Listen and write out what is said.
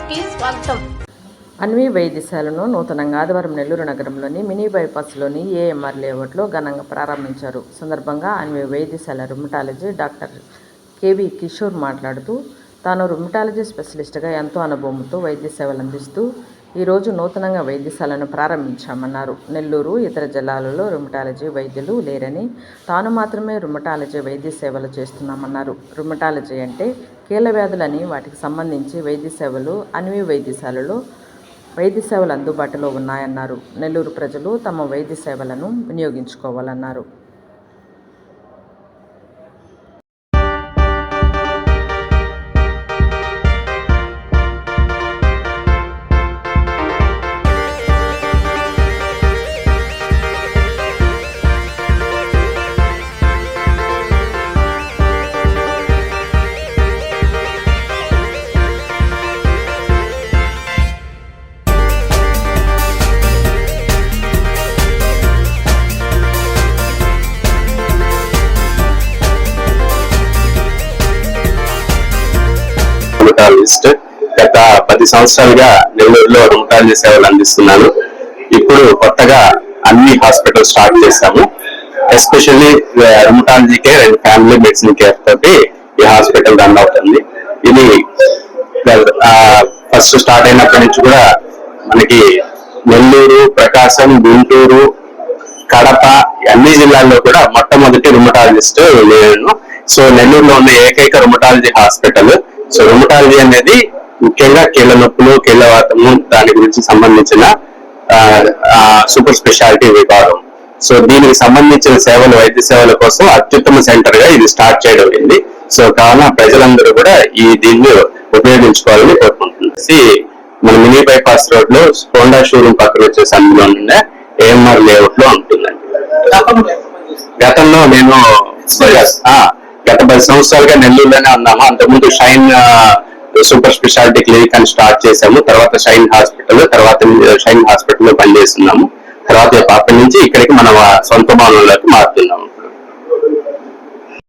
కి స్వాగతం. అన్వి వైద్యశాలను నూతనంగా ఆదివారం నెల్లూరు నగరంలోని మినీ బైపాస్లోని ఏఎంఆర్ లేఅవుట్లో ఘనంగా ప్రారంభించారు. సందర్భంగా అన్వి వైద్యశాల రుమటాలజీ డాక్టర్ కేవి కిషోర్ మాట్లాడుతూ, తాను రుమటాలజీ స్పెషలిస్ట్గా ఎంతో అనుభవంతో వైద్య సేవలు అందిస్తూ ఈరోజు నూతనంగా వైద్యశాలను ప్రారంభించామన్నారు. నెల్లూరు, ఇతర జిల్లాలలో రుమటాలజీ వైద్యులు లేరని, తాను మాత్రమే రుమటాలజీ వైద్య సేవలు చేస్తున్నామన్నారు. రుమటాలజీ అంటే కీళ్ళ వ్యాధులని, వాటికి సంబంధించి వైద్య సేవలు అన్వి వైద్యశాలలో వైద్య సేవలు అందుబాటులో ఉన్నాయన్నారు. నెల్లూరు ప్రజలు తమ వైద్య సేవలను వినియోగించుకోవాలన్నారు. రుమటాలజిస్ట్ గత 10 సంవత్సరాలుగా నెల్లూరులో రుమటాలజీ సేవలు అందిస్తున్నాను. ఇప్పుడు కొత్తగా అన్ని హాస్పిటల్ స్టార్ట్ చేశాము. Especially rheumatology care and family medicine care తోటి ఈ హాస్పిటల్ రన్ అవుతుంది. ఇది ఫస్ట్ స్టార్ట్ అయినప్పటి నుంచి కూడా మనకి నెల్లూరు, ప్రకాశం, గుంటూరు, కడప అన్ని జిల్లాల్లో కూడా మొట్టమొదటి రుమటాలజిస్ట్ నేను. సో నెల్లూరులో ఉన్న ఏకైక రుమటాలజీ హాస్పిటల్. సో రుమటాలజీ అనేది ముఖ్యంగా కీళ్ళ నొప్పులు, కీళ్ళవాతము, దాని గురించి సంబంధించిన సూపర్ స్పెషాలిటీ విభాగం. సో దీనికి సంబంధించిన సేవలు, వైద్య సేవల కోసం అత్యుత్తమ సెంటర్ గా ఇది స్టార్ట్ చేయడం అయింది. సో కావున ప్రజలందరూ కూడా దీన్ని ఉపయోగించుకోవాలని కోరుకుంటుంది. మన మినీ బైపాస్ రోడ్ లో హోండా షోరూమ్ పక్కన వచ్చేసి అందులో ఉండే ఏఎంఆర్ లేఅవుట్ లో ఉంటుందండి. గతంలో నేను గత 10 సంవత్సరాలుగా నెల్లూరులోనే ఉన్నాము. అంతకుముందు షైన్ సూపర్ స్పెషాలిటీ క్లినిక్ అని స్టార్ట్ చేసాము. తర్వాత షైన్ హాస్పిటల్ లో పనిచేస్తున్నాము. తర్వాత అప్పటి నుంచి ఇక్కడికి మన సొంత భవనంలోకి మారుతున్నాము.